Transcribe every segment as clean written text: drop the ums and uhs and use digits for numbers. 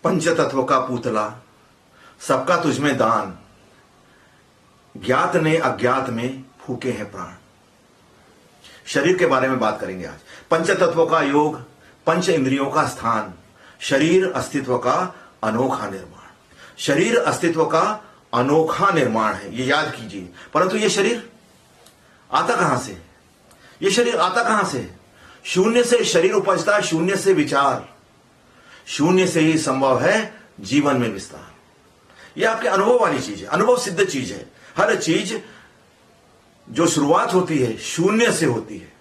पंच तत्व का पूतला, सबका तुझमें दान, ज्ञात ने अज्ञात में फूके हैं प्राण। शरीर के बारे में बात करेंगे आज। पंच तत्वों का योग, पंच इंद्रियों का स्थान, शरीर अस्तित्व का अनोखा निर्माण। शरीर अस्तित्व का अनोखा निर्माण है, ये याद कीजिए। परंतु ये शरीर आता कहां से? ये शरीर आता कहां से? शून्य से शरीर उपजता है, शून्य से विचार, शून्य से ही संभव है जीवन में विस्तार। यह आपके अनुभव वाली चीज है, अनुभव सिद्ध चीज है। हर चीज जो शुरुआत होती है शून्य से होती है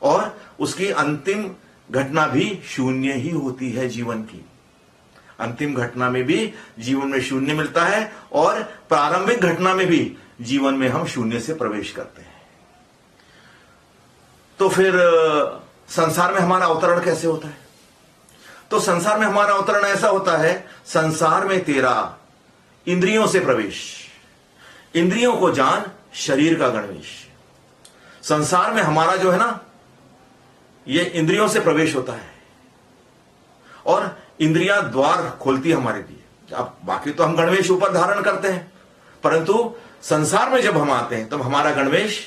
और उसकी अंतिम घटना भी शून्य ही होती है। जीवन की अंतिम घटना में भी जीवन में शून्य मिलता है और प्रारंभिक घटना में भी जीवन में हम शून्य से प्रवेश करते हैं। तो फिर संसार में हमारा अवतरण कैसे होता है? तो संसार में हमारा अवतरण ऐसा होता है, संसार में तेरा इंद्रियों से प्रवेश, इंद्रियों को जान शरीर का गणवेश। संसार में हमारा जो है ना, ये इंद्रियों से प्रवेश होता है और इंद्रियां द्वार खोलती है हमारे लिए। अब बाकी तो हम गणवेश ऊपर धारण करते हैं, परंतु संसार में जब हम आते हैं तब हमारा गणवेश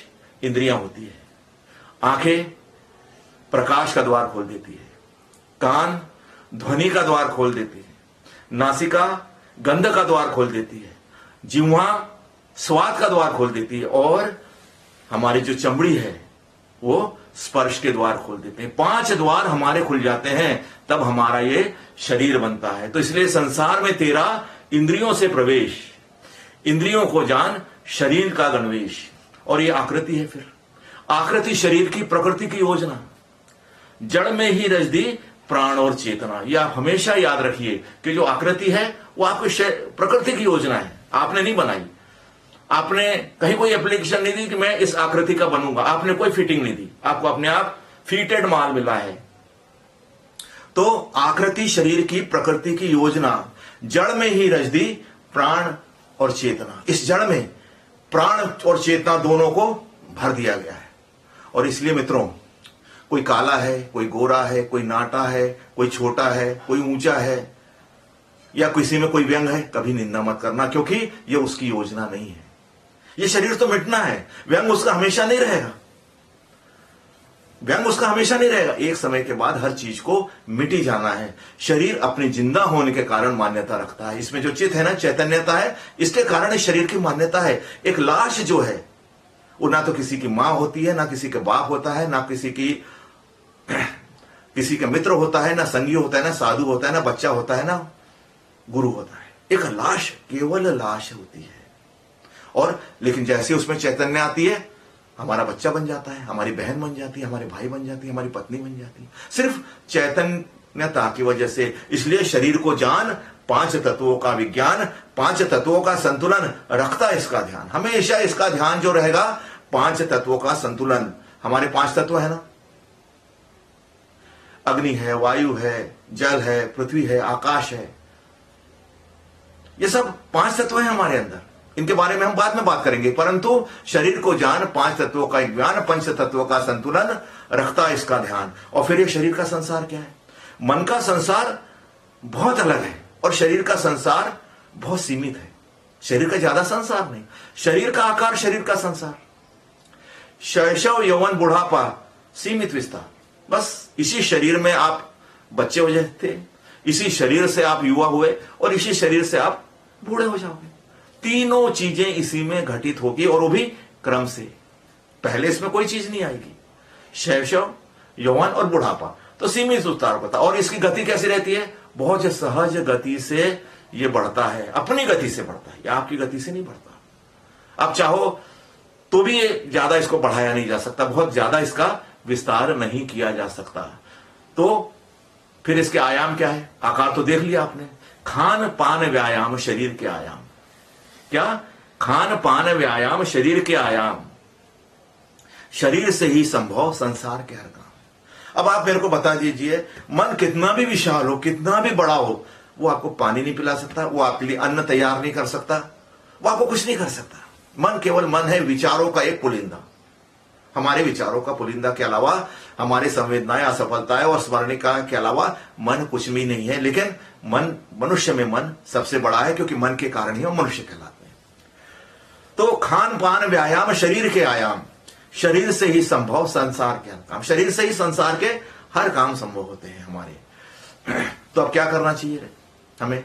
इंद्रियां होती है। आंखें प्रकाश का द्वार खोल देती है, कान ध्वनि का द्वार खोल देती है, नासिका गंध का द्वार खोल देती है, जिह्वा स्वाद का द्वार खोल देती है और हमारी जो चमड़ी है वो स्पर्श के द्वार खोल देते हैं। 5 द्वार हमारे खुल जाते हैं, तब हमारा ये शरीर बनता है। तो इसलिए संसार में तेरा इंद्रियों से प्रवेश, इंद्रियों को जान शरीर का गणवेश। और ये आकृति है। फिर आकृति शरीर की, प्रकृति की योजना। जड़ में ही रच दी प्राण और चेतना। यह आप हमेशा याद रखिए कि जो आकृति है वो आपकी प्रकृति की योजना है, आपने नहीं बनाई। आपने कहीं कोई एप्लीकेशन नहीं दी कि मैं इस आकृति का बनूंगा, आपने कोई फिटिंग नहीं दी, आपको अपने आप फिटेड माल मिला है। तो आकृति शरीर की, प्रकृति की योजना। जड़ में ही रच दी प्राण और चेतना। इस जड़ में प्राण और चेतना दोनों को भर दिया गया है। और इसलिए मित्रों, कोई काला है, कोई गोरा है, कोई नाटा है, कोई छोटा है, कोई ऊंचा है, या किसी में कोई व्यंग है, कभी निंदा मत करना, क्योंकि यह उसकी योजना नहीं है। यह शरीर तो मिटना है, व्यंग उसका हमेशा नहीं रहेगा। व्यंग उसका हमेशा नहीं रहेगा। एक समय के बाद हर चीज को मिटी जाना है। शरीर अपने जिंदा होने के कारण मान्यता रखता है। इसमें जो चित्त है ना, चैतन्यता है, इसके कारण इस शरीर की मान्यता है। एक लाश जो है वो ना तो किसी की मां होती है, ना किसी के बाप होता है, ना किसी के मित्र होता है, ना संगी होता है, ना साधु होता है, ना बच्चा होता है, ना गुरु होता है। एक लाश, केवल लाश होती है। और लेकिन जैसे उसमें चैतन्य आती है, हमारा बच्चा बन जाता है, हमारी बहन बन जाती है, हमारे भाई बन जाती है, हमारी पत्नी बन जाती है, सिर्फ चैतन्यता की वजह से। इसलिए शरीर को जान, 5 तत्वों का विज्ञान, 5 तत्वों का संतुलन रखता है इसका ध्यान। हमेशा इसका ध्यान जो रहेगा, 5 तत्वों का संतुलन। हमारे 5 तत्व है ना, अग्नि है, वायु है, जल है, पृथ्वी है, आकाश है। ये सब 5 तत्व हैं हमारे अंदर। इनके बारे में हम बाद में बात करेंगे, परंतु शरीर को जान, 5 तत्वों का ज्ञान, 5 तत्वों का संतुलन रखता है इसका ध्यान। और फिर ये शरीर का संसार क्या है? मन का संसार बहुत अलग है और शरीर का संसार बहुत सीमित है। शरीर का ज्यादा संसार नहीं, शरीर का आकार, शरीर का संसार। शैशव, यौवन, बुढ़ापा, सीमित विस्तार। बस इसी शरीर में आप बच्चे हो जाते, इसी शरीर से आप युवा हुए और इसी शरीर से आप बूढ़े हो जाओगे। तीनों चीजें इसी में घटित होगी और वो भी क्रम से। पहले इसमें कोई चीज नहीं आएगी। शैशव, यौवन और बुढ़ापा तो सीमित विस्तार होता है। और इसकी गति कैसी रहती है? बहुत सहज गति से ये बढ़ता है, अपनी गति से बढ़ता है, या आपकी गति से नहीं बढ़ता। आप चाहो तो भी ये ज्यादा इसको बढ़ाया नहीं जा सकता, बहुत ज्यादा इसका विस्तार नहीं किया जा सकता। तो फिर इसके आयाम क्या है? आकार तो देख लिया आपने। खान पान व्यायाम शरीर के आयाम। क्या? खान पान व्यायाम शरीर के आयाम। शरीर से ही संभव संसार के हर काम। अब आप मेरे को बता दीजिए, मन कितना भी विशाल हो, कितना भी बड़ा हो, वो आपको पानी नहीं पिला सकता, वो आपके लिए अन्न तैयार नहीं कर सकता, वो आपको कुछ नहीं कर सकता। मन केवल मन है, विचारों का एक पुलिंदा। हमारे विचारों का पुलिंदा के अलावा हमारे संवेदनाएं, असफलताएं और स्मरणिका के अलावा मन कुछ भी नहीं है। लेकिन मन, मनुष्य में मन सबसे बड़ा है, क्योंकि मन के कारण ही हम मनुष्य कहलाते हैं। तो खान पान व्यायाम शरीर के आयाम, शरीर से ही संभव संसार के हर काम, शरीर से ही संसार के हर काम संभव होते हैं हमारे। तो अब क्या करना चाहिए हमें?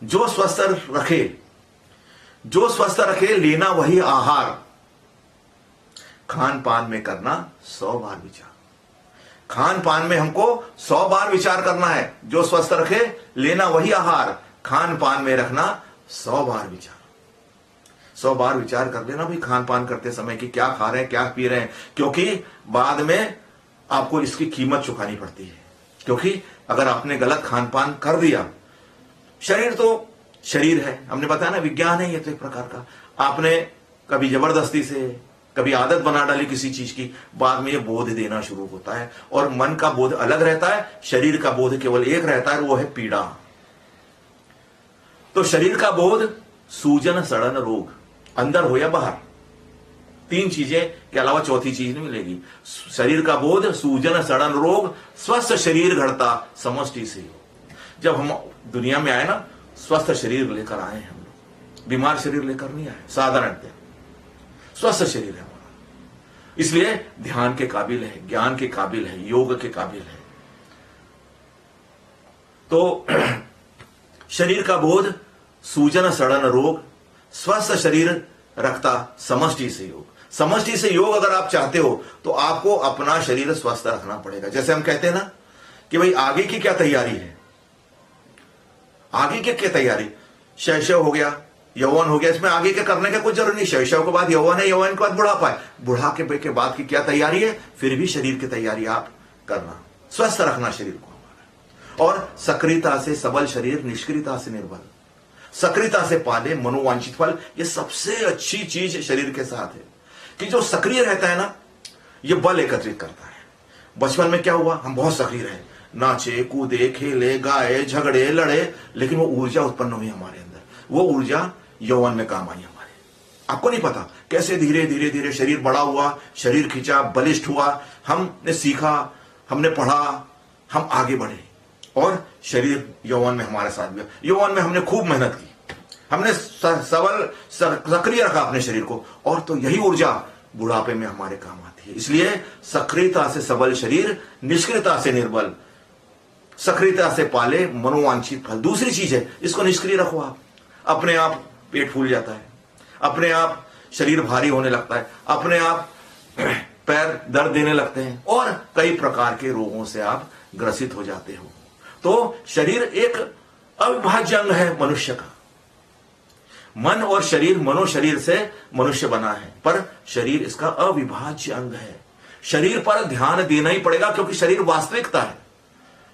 जो स्वस्थ रखे, जो स्वस्थ रखे, लेना वही आहार, खान पान में करना 100 बार विचार। खान पान में हमको 100 बार विचार करना है। जो स्वस्थ रखे, लेना वही आहार, खान पान में रखना 100 बार विचार। 100 बार विचार कर लेना भाई खान पान करते समय कि क्या खा रहे हैं, क्या पी रहे हैं, क्योंकि बाद में आपको इसकी कीमत चुकानी पड़ती है। क्योंकि अगर आपने गलत खान पान कर दिया, शरीर तो शरीर है, हमने बताया ना, विज्ञान है ये तो एक प्रकार का। आपने कभी जबरदस्ती से कभी आदत बना डाली किसी चीज की, बाद में ये बोध देना शुरू होता है। और मन का बोध अलग रहता है, शरीर का बोध केवल एक रहता है, वो है पीड़ा। तो शरीर का बोध सूजन सड़न रोग, अंदर हो या बाहर, 3 चीजें के अलावा चौथी चीज नहीं मिलेगी। शरीर का बोध, सूजन सड़न रोग, स्वस्थ शरीर घड़ता समष्टि से योग। जब हम दुनिया में आए ना, स्वस्थ शरीर लेकर आए हैं हम लोग, बीमार शरीर लेकर नहीं आए, साधारणतः स्वस्थ शरीर है हमारा। इसलिए ध्यान के काबिल है, ज्ञान के काबिल है, योग के काबिल है। तो शरीर का बोध, सूजन सड़न रोग, स्वस्थ शरीर रखता समष्टि से योग। समष्टि से योग अगर आप चाहते हो तो आपको अपना शरीर स्वस्थ रखना पड़ेगा। जैसे हम कहते हैं ना कि भाई आगे की क्या तैयारी है, आगे की क्या तैयारी, शैशव हो गया, यौवन हो गया, इसमें आगे के करने का कुछ जरूरी नहीं। शैशव के बाद यौवन है, यौवन के बाद बुढ़ापा है, बुढ़ापे के बाद की क्या तैयारी है, फिर भी शरीर की तैयारी आप करना, स्वस्थ रखना शरीर को हमारा। और सक्रियता से सबल शरीर, निष्क्रियता से निर्बल, सक्रियता से पाले मनोवांछित फल। ये सबसे अच्छी चीज शरीर के साथ है कि जो सक्रिय रहता है ना, ये बल एकत्रित करता है। बचपन में क्या हुआ, हम बहुत सक्रिय रहे, नाचे कूदे, खेले, गाए, झगड़े, लड़े, लेकिन वो ऊर्जा उत्पन्न हुई हमारे अंदर, वो ऊर्जा यौवन में काम आई हमारे। आपको नहीं पता कैसे धीरे धीरे धीरे शरीर बड़ा हुआ, शरीर खिंचा, बलिष्ठ हुआ, हमने सीखा, हमने पढ़ा, हम आगे बढ़े और शरीर यौवन में हमारे साथ गया। यौवन में हमने खूब मेहनत की, हमने सबल सक्रिय रखा अपने शरीर को, और तो यही ऊर्जा बुढ़ापे में हमारे काम आती है। इसलिए सक्रियता से सबल शरीर, निष्क्रियता से निर्बल, सक्रियता से पाले मनोवांछित फल। दूसरी चीज है, इसको निष्क्रिय रखो आप, अपने आप पेट फूल जाता है, अपने आप शरीर भारी होने लगता है, अपने आप पैर दर्द देने लगते हैं, और कई प्रकार के रोगों से आप ग्रसित हो जाते हो। तो शरीर एक अविभाज्य अंग है मनुष्य का। मन और शरीर, मनो शरीर से मनुष्य बना है, पर शरीर इसका अविभाज्य अंग है। शरीर पर ध्यान देना ही पड़ेगा, क्योंकि शरीर वास्तविकता है,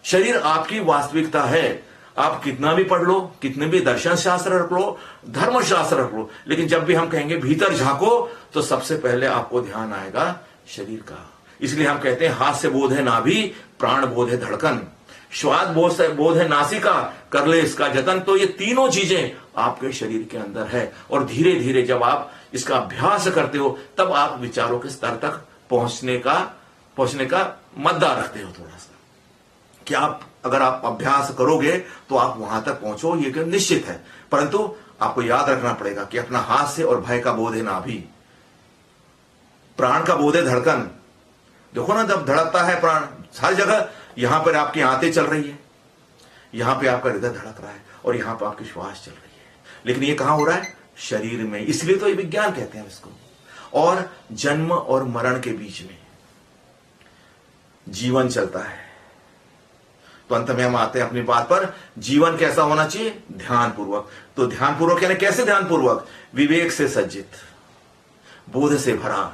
शरीर आपकी वास्तविकता है। आप कितना भी पढ़ लो, कितने भी दर्शन शास्त्र रख लो, धर्मशास्त्र रख लो, लेकिन जब भी हम कहेंगे भीतर झांको, तो सबसे पहले आपको ध्यान आएगा शरीर का। इसलिए हम कहते हैं हाथ से बोध है नाभि, प्राण बोध है धड़कन, स्वाद बोध है नासिका, कर ले इसका जतन। तो ये तीनों चीजें आपके शरीर के अंदर है, और धीरे धीरे जब आप इसका अभ्यास करते हो, तब आप विचारों के स्तर तक पहुंचने का मद्दा रखते हो थोड़ा सा, कि आप अगर आप अभ्यास करोगे तो आप वहां तक पहुंचो, ये निश्चित है। परंतु आपको याद रखना पड़ेगा कि अपना हाथ से, और भय का बोध है नाभि, प्राण का बोध है धड़कन। देखो ना, जब धड़कता है प्राण, हर जगह, यहां पर आपकी आंतें चल रही है, यहां पे आपका हृदय धड़क रहा है, और यहां पर आपकी श्वास चल रही है, लेकिन ये कहां हो रहा है, शरीर में। इसलिए तो ये विज्ञान कहते हैं इसको। और जन्म और मरण के बीच में जीवन चलता है। तो अंत में हम आते हैं अपनी बात पर, जीवन कैसा होना चाहिए, ध्यानपूर्वक। तो ध्यानपूर्वक यानी कैसे ध्यानपूर्वक, विवेक से सज्जित, बोध से भरा,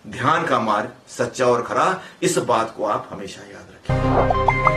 ध्यान का मार्ग सच्चा और खरा। इस बात को आप हमेशा याद रखें।